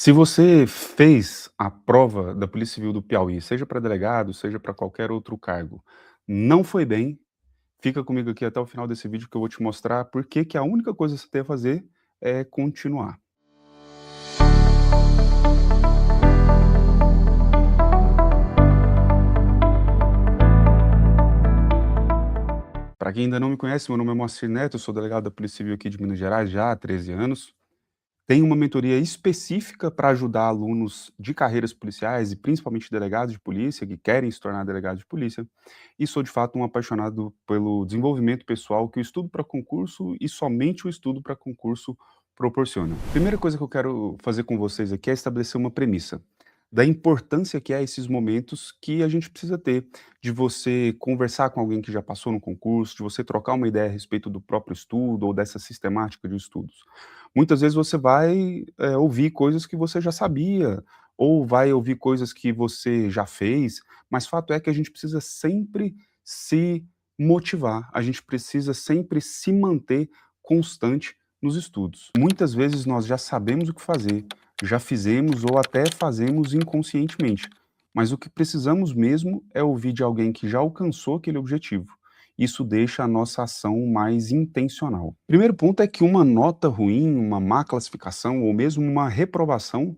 Se você fez a prova da Polícia Civil do Piauí, seja para delegado, seja para qualquer outro cargo, não foi bem, fica comigo aqui até o final desse vídeo que eu vou te mostrar por que que a única coisa que você tem a fazer é continuar. Para quem ainda não me conhece, meu nome é Moacir Neto, eu sou delegado da Polícia Civil aqui de Minas Gerais já há 13 anos. Tenho uma mentoria específica para ajudar alunos de carreiras policiais e principalmente delegados de polícia que querem se tornar delegados de polícia. E sou de fato um apaixonado pelo desenvolvimento pessoal que o estudo para concurso e somente o estudo para concurso proporciona. Primeira coisa que eu quero fazer com vocês aqui é estabelecer uma premissa da importância que é esses momentos que a gente precisa ter, de você conversar com alguém que já passou no concurso, de você trocar uma ideia a respeito do próprio estudo ou dessa sistemática de estudos. Muitas vezes você vai, ouvir coisas que você já sabia, ou vai ouvir coisas que você já fez, mas fato é que a gente precisa sempre se motivar, a gente precisa sempre se manter constante nos estudos. Muitas vezes nós já sabemos o que fazer, já fizemos ou até fazemos inconscientemente, mas o que precisamos mesmo é ouvir de alguém que já alcançou aquele objetivo. Isso deixa a nossa ação mais intencional. Primeiro ponto é que uma nota ruim, uma má classificação ou mesmo uma reprovação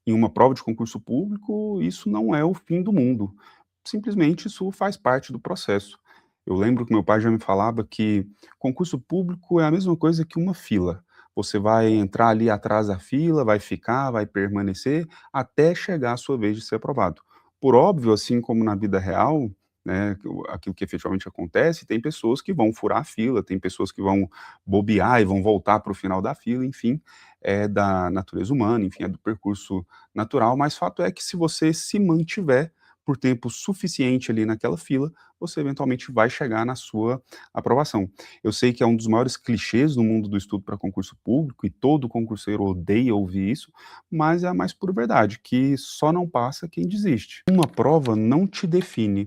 em uma prova de concurso público, isso não é o fim do mundo. Simplesmente isso faz parte do processo. Eu lembro que meu pai já me falava que concurso público é a mesma coisa que uma fila. Você vai entrar ali atrás da fila, vai ficar, vai permanecer, até chegar a sua vez de ser aprovado. Por óbvio, assim como na vida real, né, aquilo que efetivamente acontece, tem pessoas que vão furar a fila, tem pessoas que vão bobear e vão voltar para o final da fila, enfim, é da natureza humana, enfim, é do percurso natural, mas fato é que se você se mantiver por tempo suficiente ali naquela fila, você eventualmente vai chegar na sua aprovação. Eu sei que é um dos maiores clichês no mundo do estudo para concurso público, e todo concurseiro odeia ouvir isso, mas é a mais pura verdade, que só não passa quem desiste. Uma prova não te define.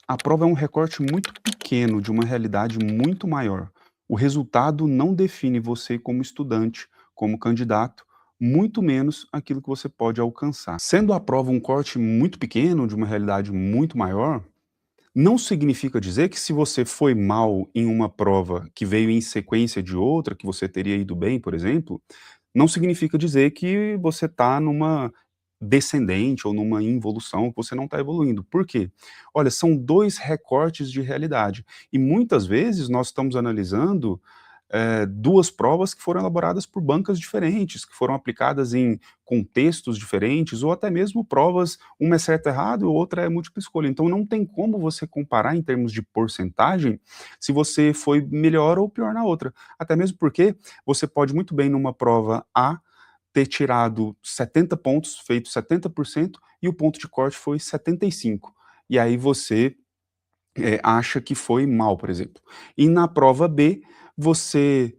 A prova é um recorte muito pequeno de uma realidade muito maior. O resultado não define você como estudante, como candidato, muito menos aquilo que você pode alcançar. Sendo a prova um corte muito pequeno de uma realidade muito maior, não significa dizer que se você foi mal em uma prova que veio em sequência de outra, que você teria ido bem, por exemplo, não significa dizer que você está numa descendente ou numa involução, que você não está evoluindo. Por quê? Olha, são 2 recortes de realidade, e muitas vezes nós estamos analisando 2 provas que foram elaboradas por bancas diferentes, que foram aplicadas em contextos diferentes, ou até mesmo provas, uma é certa e errado, e outra é múltipla escolha. Então não tem como você comparar em termos de porcentagem, se você foi melhor ou pior na outra. Até mesmo porque você pode muito bem numa prova A ter tirado 70 pontos, feito 70%, e o ponto de corte foi 75. E aí você acha que foi mal, por exemplo. E na prova B, você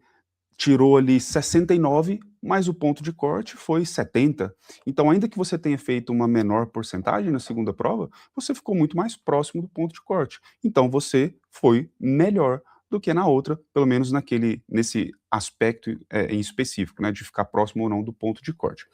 tirou ali 69, mas o ponto de corte foi 70. Então, ainda que você tenha feito uma menor porcentagem na segunda prova, você ficou muito mais próximo do ponto de corte. Então, você foi melhor do que na outra, pelo menos nesse aspecto em específico, né, de ficar próximo ou não do ponto de corte.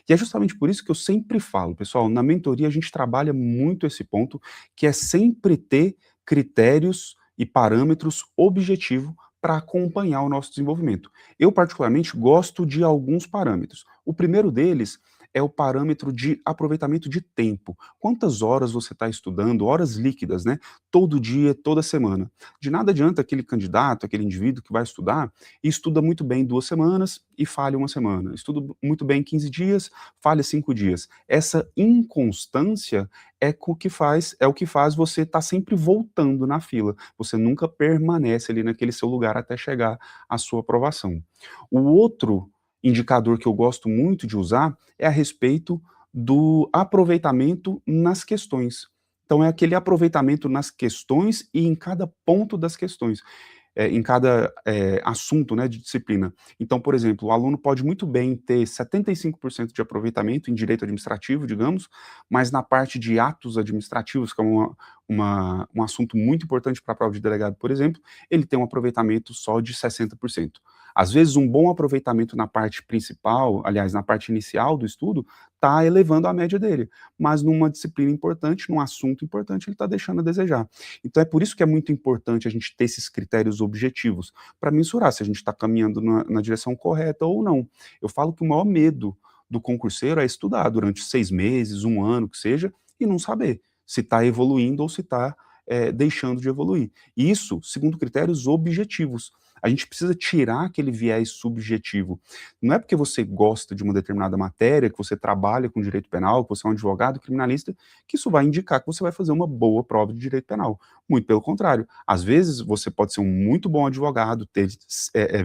E é justamente por isso que eu sempre falo, pessoal, na mentoria a gente trabalha muito esse ponto, que é sempre ter critérios e parâmetros objetivos para acompanhar o nosso desenvolvimento. Eu, particularmente, gosto de alguns parâmetros. O primeiro deles é o parâmetro de aproveitamento de tempo. Quantas horas você está estudando, horas líquidas, né? Todo dia, toda semana. De nada adianta aquele candidato, aquele indivíduo que vai estudar e estuda muito bem 2 semanas e falha uma semana. Estuda muito bem 15 dias, falha 5 dias. Essa inconstância é o que faz você estar sempre voltando na fila. Você nunca permanece ali naquele seu lugar até chegar à sua aprovação. O outro indicador que eu gosto muito de usar é a respeito do aproveitamento nas questões. Então é aquele aproveitamento nas questões e em cada ponto das questões em cada assunto, né, de disciplina. Então, por exemplo, o aluno pode muito bem ter 75% de aproveitamento em direito administrativo, digamos, mas na parte de atos administrativos, que é um assunto muito importante para a prova de delegado, por exemplo, ele tem um aproveitamento só de 60%. Às vezes, um bom aproveitamento na parte principal, aliás, na parte inicial do estudo, está elevando a média dele, mas numa disciplina importante, num assunto importante, ele está deixando a desejar. Então é por isso que é muito importante a gente ter esses critérios objetivos, para mensurar se a gente está caminhando na direção correta ou não. Eu falo que o maior medo do concurseiro é estudar durante 6 meses, um ano, que seja, e não saber se está evoluindo ou se está deixando de evoluir. Isso segundo critérios objetivos. A gente precisa tirar aquele viés subjetivo. Não é porque você gosta de uma determinada matéria, que você trabalha com direito penal, que você é um advogado criminalista, que isso vai indicar que você vai fazer uma boa prova de direito penal. Muito pelo contrário. Às vezes você pode ser um muito bom advogado, ter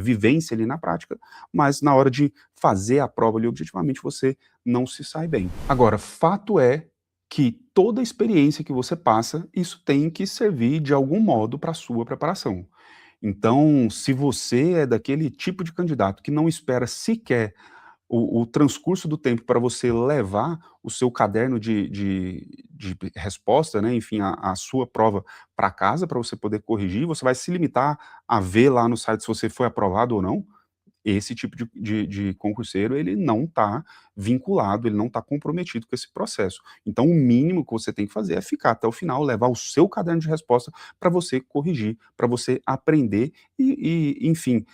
vivência ali na prática, mas na hora de fazer a prova ali objetivamente você não se sai bem. Agora, fato é que toda experiência que você passa, isso tem que servir de algum modo para a sua preparação. Então, se você é daquele tipo de candidato que não espera sequer o transcurso do tempo para você levar o seu caderno de resposta, né, enfim, a sua prova para casa, para você poder corrigir, você vai se limitar a ver lá no site se você foi aprovado ou não. Esse tipo de concurseiro, ele não está vinculado, ele não está comprometido com esse processo. Então, o mínimo que você tem que fazer é ficar até o final, levar o seu caderno de resposta para você corrigir, para você aprender enfim,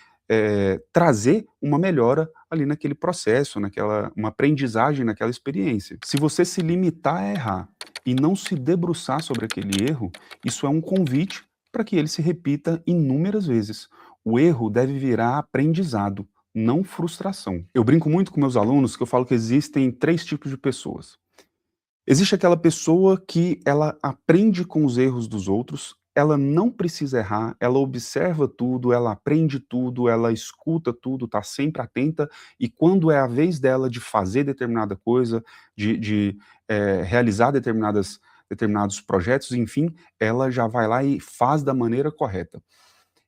trazer uma melhora ali naquele processo, uma aprendizagem naquela experiência. Se você se limitar a errar e não se debruçar sobre aquele erro, isso é um convite para que ele se repita inúmeras vezes. O erro deve virar aprendizado, não frustração. Eu brinco muito com meus alunos que eu falo que existem 3 tipos de pessoas. Existe aquela pessoa que ela aprende com os erros dos outros, ela não precisa errar, ela observa tudo, ela aprende tudo, ela escuta tudo, está sempre atenta, e quando é a vez dela de fazer determinada coisa, realizar determinados projetos, enfim, ela já vai lá e faz da maneira correta.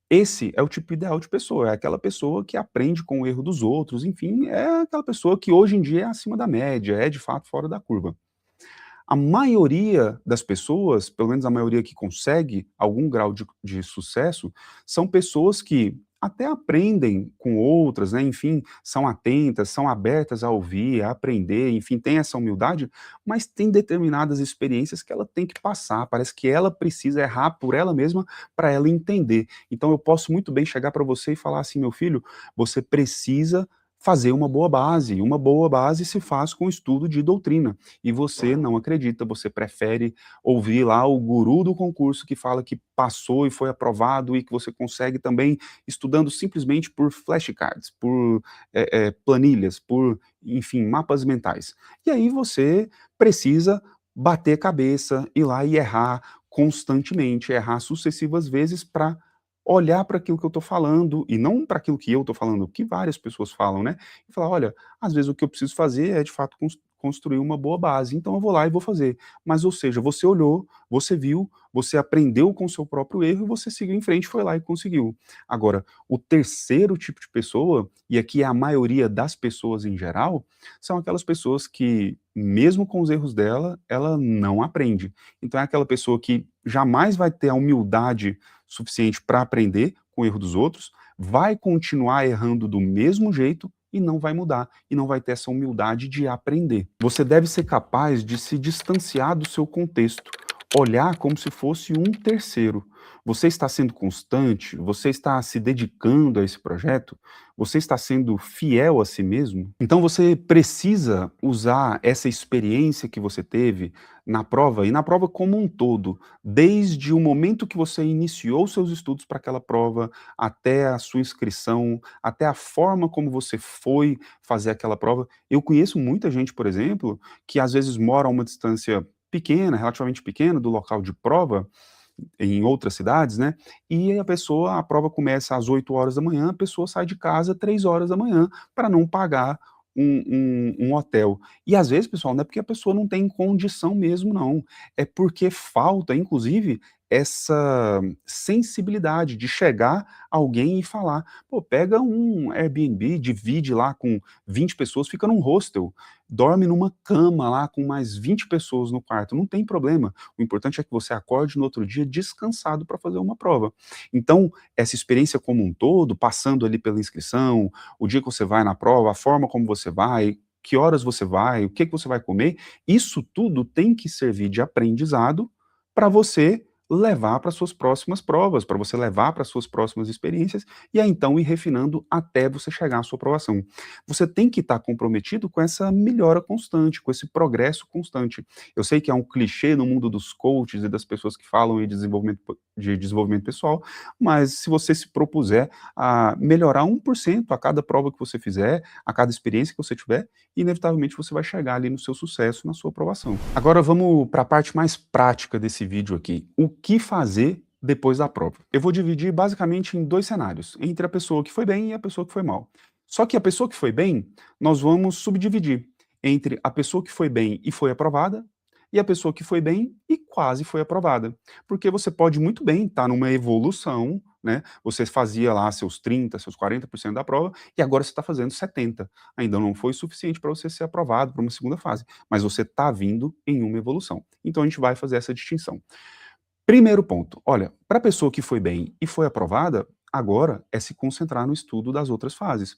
Esse é o tipo ideal de pessoa, é aquela pessoa que aprende com o erro dos outros, enfim, é aquela pessoa que hoje em dia é acima da média, é de fato fora da curva. A maioria das pessoas, pelo menos a maioria que consegue algum grau de sucesso, são pessoas que até aprendem com outras, né, enfim, são atentas, são abertas a ouvir, a aprender, enfim, tem essa humildade, mas tem determinadas experiências que ela tem que passar, parece que ela precisa errar por ela mesma para ela entender. Então eu posso muito bem chegar para você e falar assim: "Meu filho, você precisa fazer uma boa base se faz com estudo de doutrina, e você não acredita, você prefere ouvir lá o guru do concurso que fala que passou e foi aprovado e que você consegue também estudando simplesmente por flashcards, por planilhas, por, enfim, mapas mentais. E aí você precisa bater cabeça, ir lá e errar constantemente, errar sucessivas vezes para olhar para aquilo que eu estou falando, e não para aquilo que eu estou falando, que várias pessoas falam, né? E falar: olha, às vezes o que eu preciso fazer é de fato construir uma boa base, então eu vou lá e vou fazer. Mas, ou seja, você olhou, você viu, você aprendeu com o seu próprio erro e você seguiu em frente, foi lá e conseguiu. Agora, o terceiro tipo de pessoa, e aqui é a maioria das pessoas em geral, são aquelas pessoas que, mesmo com os erros dela, ela não aprende. Então é aquela pessoa que jamais vai ter a humildade suficiente para aprender com o erro dos outros, vai continuar errando do mesmo jeito e não vai mudar, e não vai ter essa humildade de aprender. Você deve ser capaz de se distanciar do seu contexto, olhar como se fosse um terceiro. Você está sendo constante? Você está se dedicando a esse projeto? Você está sendo fiel a si mesmo? Então você precisa usar essa experiência que você teve na prova, e na prova como um todo, desde o momento que você iniciou seus estudos para aquela prova, até a sua inscrição, até a forma como você foi fazer aquela prova. Eu conheço muita gente, por exemplo, que às vezes mora a uma distância pequena, relativamente pequena, do local de prova, em outras cidades, né, e a prova começa às 8 horas da manhã, a pessoa sai de casa 3 horas da manhã para não pagar um hotel. E às vezes, pessoal, não é porque a pessoa não tem condição mesmo não, é porque falta, inclusive, essa sensibilidade de chegar alguém e falar: "Pô, pega um Airbnb, divide lá com 20 pessoas, fica num hostel, dorme numa cama lá com mais 20 pessoas no quarto, não tem problema. O importante é que você acorde no outro dia descansado para fazer uma prova". Então, essa experiência como um todo, passando ali pela inscrição, o dia que você vai na prova, a forma como você vai, que horas você vai, o que que você vai comer, isso tudo tem que servir de aprendizado para você levar para suas próximas provas, para você levar para suas próximas experiências, e aí então ir refinando até você chegar à sua aprovação. Você tem que estar comprometido com essa melhora constante, com esse progresso constante. Eu sei que é um clichê no mundo dos coaches e das pessoas que falam em desenvolvimento pessoal, mas se você se propuser a melhorar 1% a cada prova que você fizer, a cada experiência que você tiver, inevitavelmente você vai chegar ali no seu sucesso, na sua aprovação. Agora vamos para a parte mais prática desse vídeo aqui. O que fazer depois da prova? Eu vou dividir basicamente em dois cenários, entre a pessoa que foi bem e a pessoa que foi mal. Só que a pessoa que foi bem, nós vamos subdividir entre a pessoa que foi bem e foi aprovada e a pessoa que foi bem e quase foi aprovada. Porque você pode muito bem estar numa evolução, né? Você fazia lá seus 30, seus 40% da prova e agora você está fazendo 70. Ainda não foi suficiente para você ser aprovado para uma segunda fase, mas você está vindo em uma evolução. Então a gente vai fazer essa distinção. Primeiro ponto, olha, para a pessoa que foi bem e foi aprovada, agora é se concentrar no estudo das outras fases.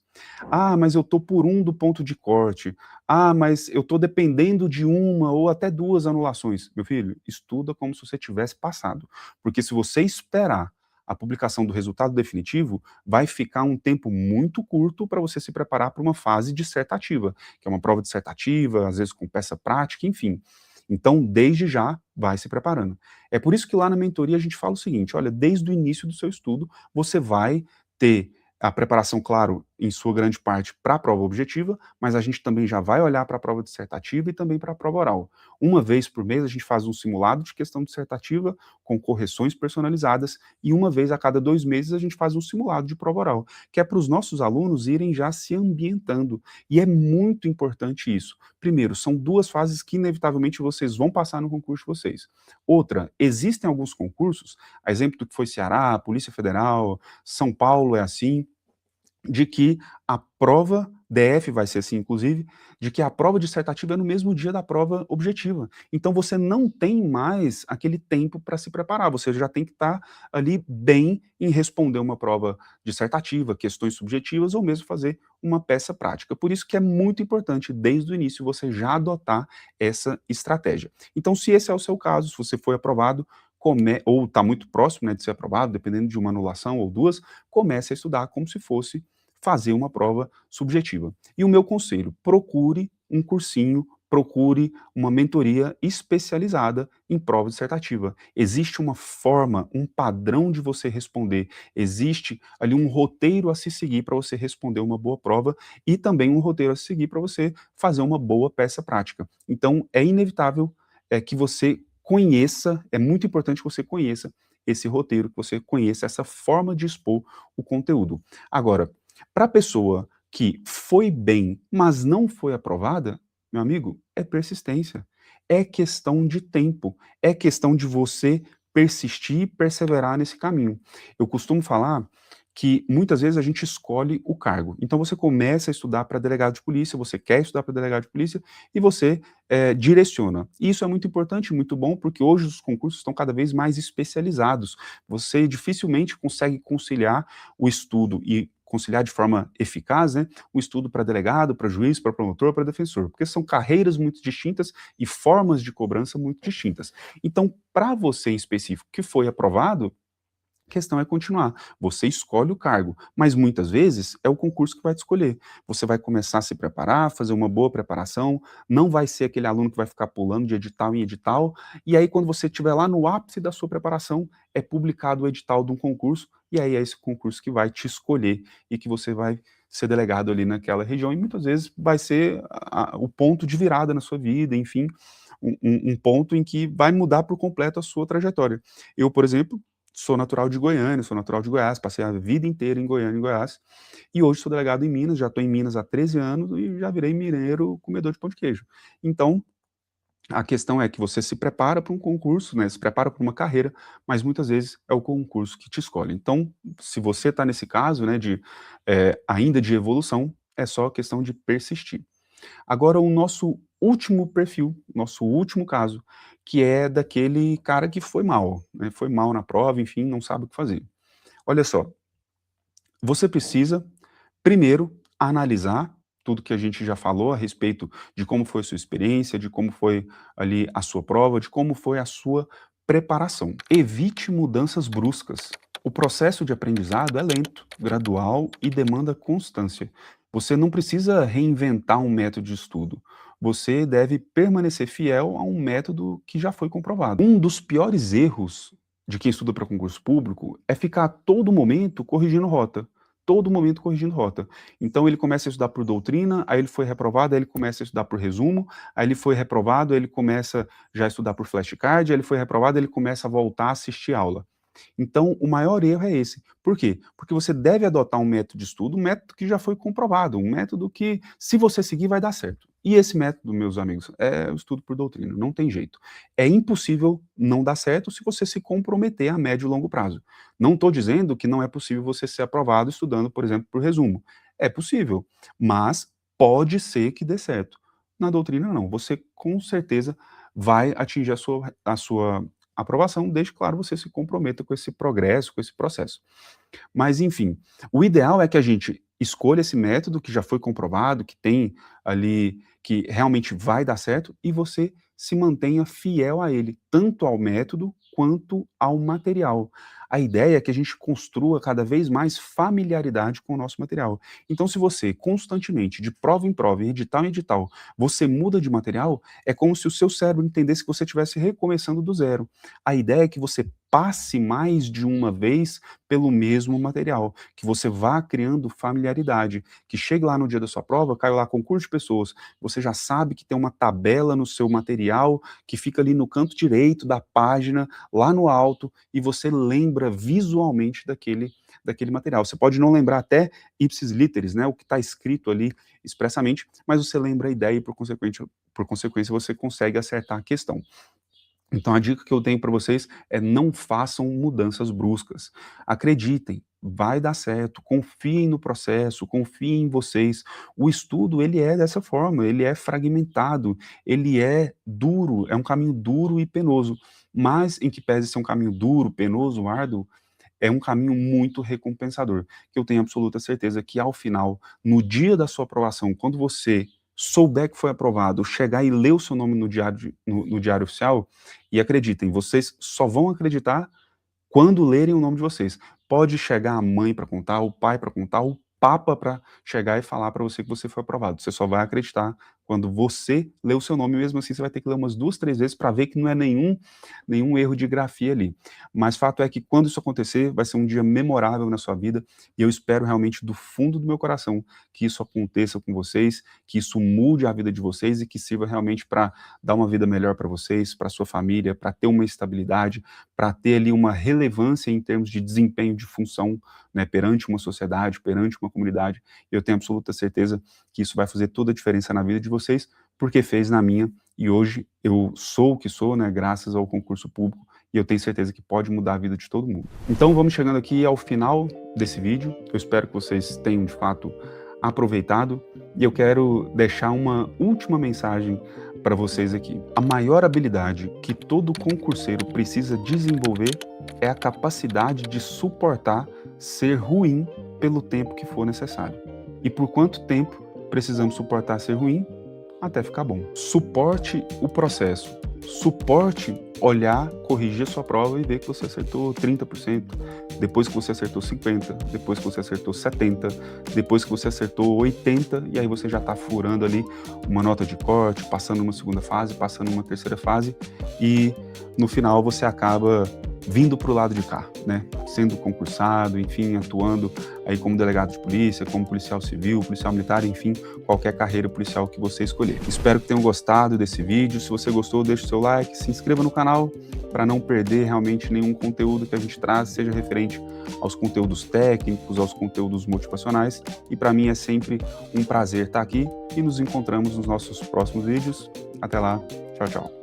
Ah, mas eu estou por um do ponto de corte. Ah, mas eu estou dependendo de uma ou até duas anulações. Meu filho, estuda como se você tivesse passado. Porque se você esperar a publicação do resultado definitivo, vai ficar um tempo muito curto para você se preparar para uma fase dissertativa, que é uma prova dissertativa, às vezes com peça prática, enfim. Então, desde já, vai se preparando. É por isso que lá na mentoria a gente fala o seguinte: olha, desde o início do seu estudo, você vai ter a preparação, claro, em sua grande parte para a prova objetiva, mas a gente também já vai olhar para a prova dissertativa e também para a prova oral. Uma vez por mês a gente faz um simulado de questão dissertativa com correções personalizadas e uma vez a cada 2 meses a gente faz um simulado de prova oral, que é para os nossos alunos irem já se ambientando. E é muito importante isso. Primeiro, são duas fases que inevitavelmente vocês vão passar no concurso de vocês. Outra, existem alguns concursos, a exemplo do que foi Ceará, Polícia Federal, São Paulo é assim, de que a prova DF vai ser assim, inclusive, de que a prova dissertativa é no mesmo dia da prova objetiva. Então você não tem mais aquele tempo para se preparar, você já tem que estar ali bem em responder uma prova dissertativa, questões subjetivas ou mesmo fazer uma peça prática. Por isso que é muito importante, desde o início, você já adotar essa estratégia. Então, se esse é o seu caso, se você foi aprovado, ou está muito próximo, né, de ser aprovado, dependendo de uma anulação ou duas, comece a estudar como se fosse fazer uma prova subjetiva. E o meu conselho, procure um cursinho, procure uma mentoria especializada em prova dissertativa. Existe uma forma, um padrão de você responder, existe ali um roteiro a se seguir para você responder uma boa prova e também um roteiro a se seguir para você fazer uma boa peça prática. Então, é inevitável que você conheça, é muito importante que você conheça esse roteiro, que você conheça essa forma de expor o conteúdo. Agora, para a pessoa que foi bem, mas não foi aprovada, meu amigo, é persistência. É questão de tempo. É questão de você persistir e perseverar nesse caminho. Eu costumo falar que muitas vezes a gente escolhe o cargo. Então você começa a estudar para delegado de polícia, você quer estudar para delegado de polícia e você direciona. E isso é muito importante, muito bom, porque hoje os concursos estão cada vez mais especializados. Você dificilmente consegue conciliar o estudo e conciliar de forma eficaz, né, o estudo para delegado, para juiz, para promotor, para defensor, porque são carreiras muito distintas e formas de cobrança muito distintas. Então, para você em específico que foi aprovado, a questão é continuar. Você escolhe o cargo, mas muitas vezes é o concurso que vai te escolher. Você vai começar a se preparar, fazer uma boa preparação, não vai ser aquele aluno que vai ficar pulando de edital em edital, e aí quando você estiver lá no ápice da sua preparação, é publicado o edital de um concurso, e aí é esse concurso que vai te escolher e que você vai ser delegado ali naquela região, e muitas vezes vai ser o ponto de virada na sua vida, enfim, um ponto em que vai mudar por completo a sua trajetória. Eu, por exemplo, sou natural de Goiânia, sou natural de Goiás, passei a vida inteira em Goiânia e Goiás, e hoje sou delegado em Minas, já estou em Minas há 13 anos e já virei mineiro comedor de pão de queijo. Então, A questão é que você se prepara para um concurso, né, se prepara para uma carreira, mas muitas vezes é o concurso que te escolhe. Então, se você está nesse caso, né, ainda de evolução, é só questão de persistir. Agora o nosso último perfil, nosso último caso, que é daquele cara que foi mal, né, foi mal na prova, enfim, não sabe o que fazer. Olha só, você precisa primeiro analisar tudo que a gente já falou a respeito de como foi a sua experiência, de como foi ali a sua prova, de como foi a sua preparação. Evite mudanças bruscas. O processo de aprendizado é lento, gradual e demanda constância. Você não precisa reinventar um método de estudo. Você deve permanecer fiel a um método que já foi comprovado. Um dos piores erros de quem estuda para concurso público é ficar a todo momento corrigindo rota. Todo momento corrigindo rota. Então ele começa a estudar por doutrina, aí ele foi reprovado, aí ele começa a estudar por resumo, aí ele foi reprovado, aí ele começa já a estudar por flashcard, aí ele foi reprovado, aí ele começa a voltar a assistir aula. Então, o maior erro é esse. Por quê? Porque você deve adotar um método de estudo, um método que já foi comprovado, um método que, se você seguir, vai dar certo. E esse método, meus amigos, é o estudo por doutrina, não tem jeito. É impossível não dar certo se você se comprometer a médio e longo prazo. Não estou dizendo que não é possível você ser aprovado estudando, por exemplo, por resumo. É possível, mas pode ser que dê certo. Na doutrina, não. Você, com certeza, vai atingir a sua aprovação, desde, claro, você se comprometa com esse progresso, com esse processo. Mas, enfim, o ideal é que a gente escolha esse método que já foi comprovado, que tem ali, que realmente vai dar certo, e você se mantenha fiel a ele, tanto ao método quanto ao material. A ideia é que a gente construa cada vez mais familiaridade com o nosso material. Então, se você constantemente, de prova em prova, edital em edital, você muda de material, é como se o seu cérebro entendesse que você estivesse recomeçando do zero. A ideia é que você passe mais de uma vez pelo mesmo material, que você vá criando familiaridade, que chegue lá no dia da sua prova, caiu lá concurso de pessoas, você já sabe que tem uma tabela no seu material, que fica ali no canto direito da página, lá no alto, e você lembra visualmente daquele material. Você pode não lembrar até ipsis literis, né, o que está escrito ali expressamente, mas você lembra a ideia e, por consequência, você consegue acertar a questão. Então a dica que eu tenho para vocês é não façam mudanças bruscas. Acreditem, vai dar certo, confiem no processo, confiem em vocês. O estudo, ele é dessa forma, ele é fragmentado, ele é duro, é um caminho duro e penoso, mas em que pese ser um caminho duro, penoso, árduo, é um caminho muito recompensador, que eu tenho absoluta certeza que ao final, no dia da sua aprovação, quando você souber que foi aprovado, chegar e ler o seu nome no diário oficial, e acreditem, vocês só vão acreditar quando lerem o nome de vocês. Pode chegar a mãe para contar, o pai para contar, o papa para chegar e falar para você que você foi aprovado. Você só vai acreditar quando você ler o seu nome, mesmo assim você vai ter que ler umas 2, 3 vezes para ver que não é nenhum erro de grafia ali. Mas fato é que quando isso acontecer, vai ser um dia memorável na sua vida, e eu espero realmente do fundo do meu coração que isso aconteça com vocês, que isso mude a vida de vocês e que sirva realmente para dar uma vida melhor para vocês, para sua família, para ter uma estabilidade, para ter ali uma relevância em termos de desempenho de função, né, perante uma sociedade, perante uma comunidade. Eu tenho absoluta certeza que isso vai fazer toda a diferença na vida de vocês, porque fez na minha, e hoje eu sou o que sou, né, graças ao concurso público, e eu tenho certeza que pode mudar a vida de todo mundo. Então vamos chegando aqui ao final desse vídeo, eu espero que vocês tenham de fato aproveitado, e eu quero deixar uma última mensagem para vocês aqui. A maior habilidade que todo concurseiro precisa desenvolver é a capacidade de suportar ser ruim pelo tempo que for necessário. E por quanto tempo precisamos suportar ser ruim? Até ficar bom. Suporte o processo. Suporte olhar, corrigir a sua prova e ver que você acertou 30%, depois que você acertou 50%, depois que você acertou 70%, depois que você acertou 80%, e aí você já está furando ali uma nota de corte, passando uma segunda fase, passando uma terceira fase, e no final você acaba vindo para o lado de cá, né? Sendo concursado, enfim, atuando aí como delegado de polícia, como policial civil, policial militar, enfim, qualquer carreira policial que você escolher. Espero que tenham gostado desse vídeo. Se você gostou, deixe o seu like, se inscreva no canal para não perder realmente nenhum conteúdo que a gente traz, seja referente aos conteúdos técnicos, aos conteúdos motivacionais. E para mim é sempre um prazer estar aqui e nos encontramos nos nossos próximos vídeos. Até lá, tchau, tchau.